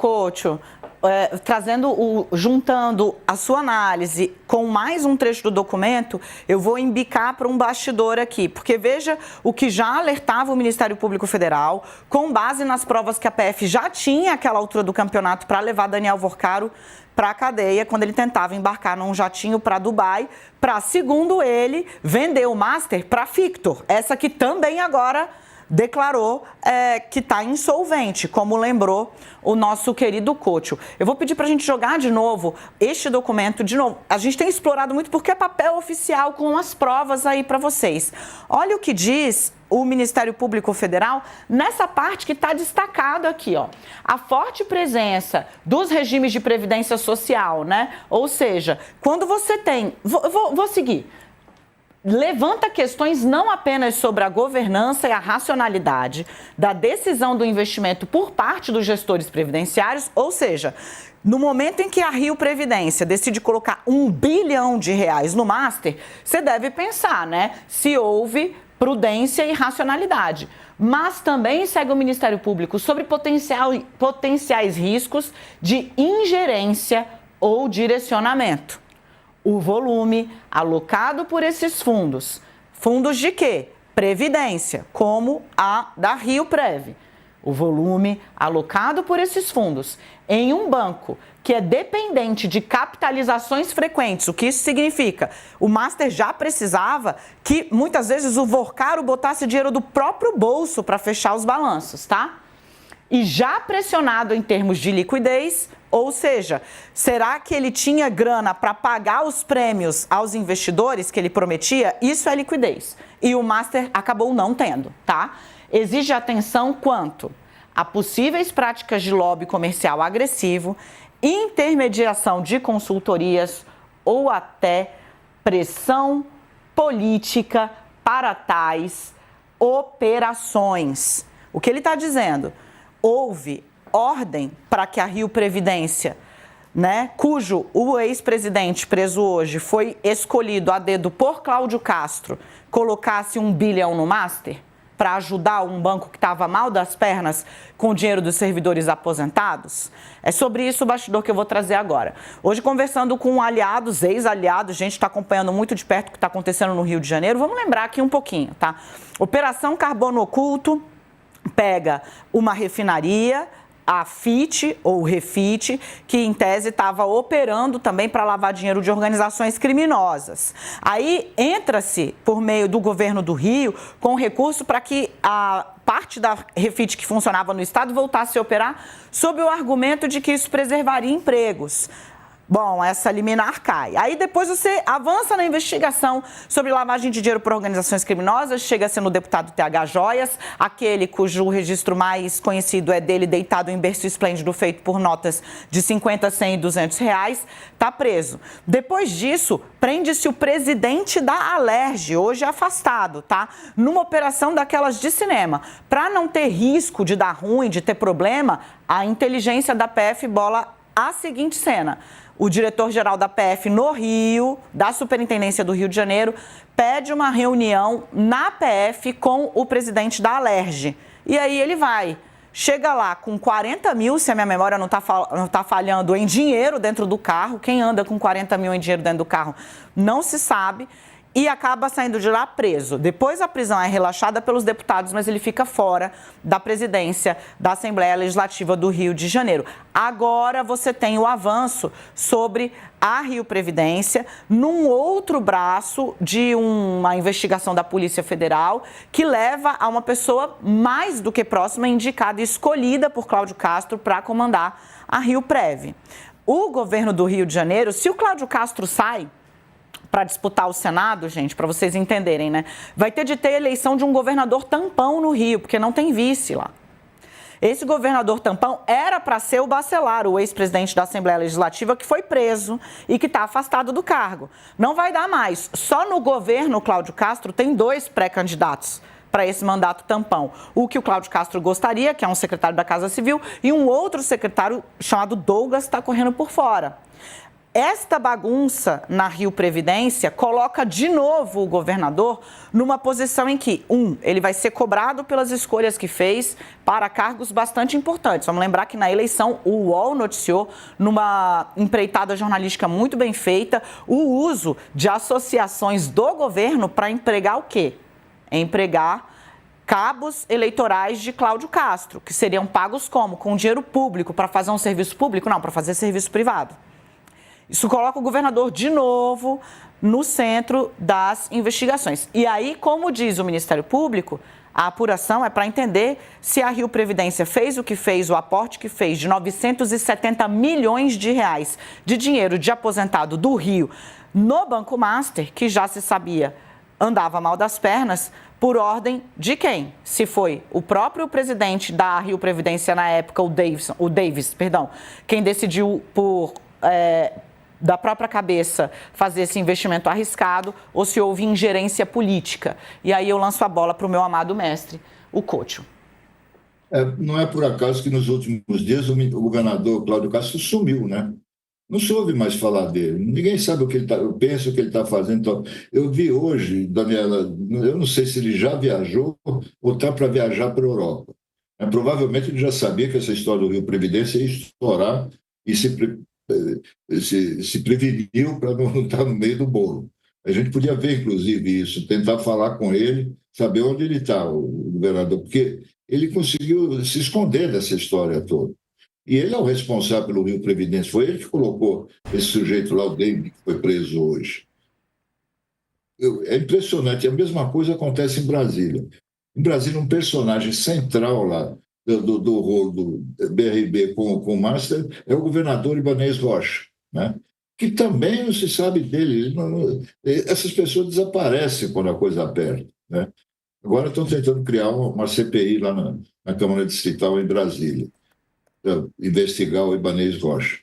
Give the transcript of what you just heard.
Couto, juntando a sua análise com mais um trecho do documento, eu vou embicar para um bastidor aqui, porque veja o que já alertava o Ministério Público Federal, com base nas provas que a PF já tinha àquela altura do campeonato para levar Daniel Vorcaro para a cadeia, quando ele tentava embarcar num jatinho para Dubai, para, segundo ele, vender o Master para Fictor, essa que também agora declarou que está insolvente, como lembrou o nosso querido Couto. Eu vou pedir para a gente jogar de novo este documento, de novo. A gente tem explorado muito porque é papel oficial com as provas aí para vocês. Olha o que diz o Ministério Público Federal nessa parte que está destacado aqui, ó. A forte presença dos regimes de previdência social, né? Ou seja, quando você tem... Vou seguir. Levanta questões não apenas sobre a governança e a racionalidade da decisão do investimento por parte dos gestores previdenciários, ou seja, no momento em que a Rio Previdência decide colocar R$1 bilhão no Master, você deve pensar, né, se houve prudência e racionalidade. Mas também segue o Ministério Público sobre potenciais riscos de ingerência ou direcionamento. O volume alocado por esses fundos. Fundos de quê? Previdência, como a da Rio Prev. O volume alocado por esses fundos em um banco que é dependente de capitalizações frequentes. O que isso significa? O Master já precisava que, muitas vezes, o Vorcaro botasse dinheiro do próprio bolso para fechar os balanços, tá? E já pressionado em termos de liquidez, ou seja, será que ele tinha grana para pagar os prêmios aos investidores que ele prometia? Isso é liquidez. E o Master acabou não tendo, tá? Exige atenção quanto a possíveis práticas de lobby comercial agressivo, intermediação de consultorias ou até pressão política para tais operações. O que ele está dizendo? Houve ordem para que a Rio Previdência, né, cujo o ex-presidente preso hoje foi escolhido a dedo por Cláudio Castro, colocasse R$1 bilhão no Master para ajudar um banco que estava mal das pernas com o dinheiro dos servidores aposentados? É sobre isso o bastidor que eu vou trazer agora. Hoje, conversando com aliados, ex-aliados, gente está acompanhando muito de perto o que está acontecendo no Rio de Janeiro. Vamos lembrar aqui um pouquinho, tá? Operação Carbono Oculto pega uma refinaria, a FIT, ou Refit, que em tese estava operando também para lavar dinheiro de organizações criminosas. Aí entra-se, por meio do governo do Rio, com recurso para que a parte da Refit que funcionava no estado voltasse a operar sob o argumento de que isso preservaria empregos. Bom, essa liminar cai. Aí depois você avança na investigação sobre lavagem de dinheiro por organizações criminosas, chega a ser no deputado TH Joias, aquele cujo registro mais conhecido é dele deitado em berço esplêndido feito por notas de 50, 100 e 200 reais, está preso. Depois disso, prende-se o presidente da Alerj, hoje afastado, tá? Numa operação daquelas de cinema. Para não ter risco de dar ruim, de ter problema, a inteligência da PF bola a seguinte cena. O diretor-geral da PF no Rio, da Superintendência do Rio de Janeiro, pede uma reunião na PF com o presidente da Alerj. E aí ele vai, chega lá com 40 mil, se a minha memória não tá falhando, em dinheiro dentro do carro. Quem anda com 40 mil em dinheiro dentro do carro não se sabe. E acaba saindo de lá preso. Depois a prisão é relaxada pelos deputados, mas ele fica fora da presidência da Assembleia Legislativa do Rio de Janeiro. Agora você tem o avanço sobre a Rio Previdência num outro braço de uma investigação da Polícia Federal que leva a uma pessoa mais do que próxima, indicada e escolhida por Cláudio Castro para comandar a Rio Prev. O governo do Rio de Janeiro, se o Cláudio Castro sai para disputar o Senado, gente, para vocês entenderem, né? Vai ter de ter eleição de um governador tampão no Rio, porque não tem vice lá. Esse governador tampão era para ser o Bacelar, o ex-presidente da Assembleia Legislativa, que foi preso e que está afastado do cargo. Não vai dar mais. Só no governo Cláudio Castro tem 2 pré-candidatos para esse mandato tampão. O que o Cláudio Castro gostaria, que é um secretário da Casa Civil, e um outro secretário chamado Douglas está correndo por fora. Esta bagunça na Rio Previdência coloca de novo o governador numa posição em que, ele vai ser cobrado pelas escolhas que fez para cargos bastante importantes. Vamos lembrar que na eleição o UOL noticiou, numa empreitada jornalística muito bem feita, o uso de associações do governo para empregar o quê? Empregar cabos eleitorais de Cláudio Castro, que seriam pagos como? Com dinheiro público, para fazer um serviço público? Não, para fazer serviço privado. Isso coloca o governador de novo no centro das investigações. E aí, como diz o Ministério Público, a apuração é para entender se a Rio Previdência fez o que fez, o aporte que fez de 970 milhões de reais de dinheiro de aposentado do Rio no Banco Master, que já se sabia andava mal das pernas, por ordem de quem? Se foi o próprio presidente da Rio Previdência na época, o Davis, quem decidiu da própria cabeça fazer esse investimento arriscado, ou se houve ingerência política. E aí eu lanço a bola para o meu amado mestre, o Couto. Não é por acaso que nos últimos dias o governador Cláudio Castro sumiu, né? Não se ouve mais falar dele. Ninguém sabe o que ele está, eu penso o que ele está fazendo. Então, eu vi hoje, Daniela, eu não sei se ele já viajou ou está para viajar para a Europa. Provavelmente ele já sabia que essa história do Rio Previdência ia estourar e se preveniu para não estar no meio do bolo. A gente podia ver, inclusive, isso, tentar falar com ele, saber onde ele está, o governador, porque ele conseguiu se esconder dessa história toda. E ele é o responsável pelo Rio Previdência. Foi ele que colocou esse sujeito lá, o David, que foi preso hoje. É impressionante. A mesma coisa acontece em Brasília. Em Brasília, um personagem central lá do rolo do BRB com o Master é o governador Ibanez Rocha, né? Que também não se sabe dele. Essas pessoas desaparecem quando a coisa aperta, né? Agora estão tentando criar uma CPI lá na Câmara Distrital em Brasília, investigar o Ibanez Rocha.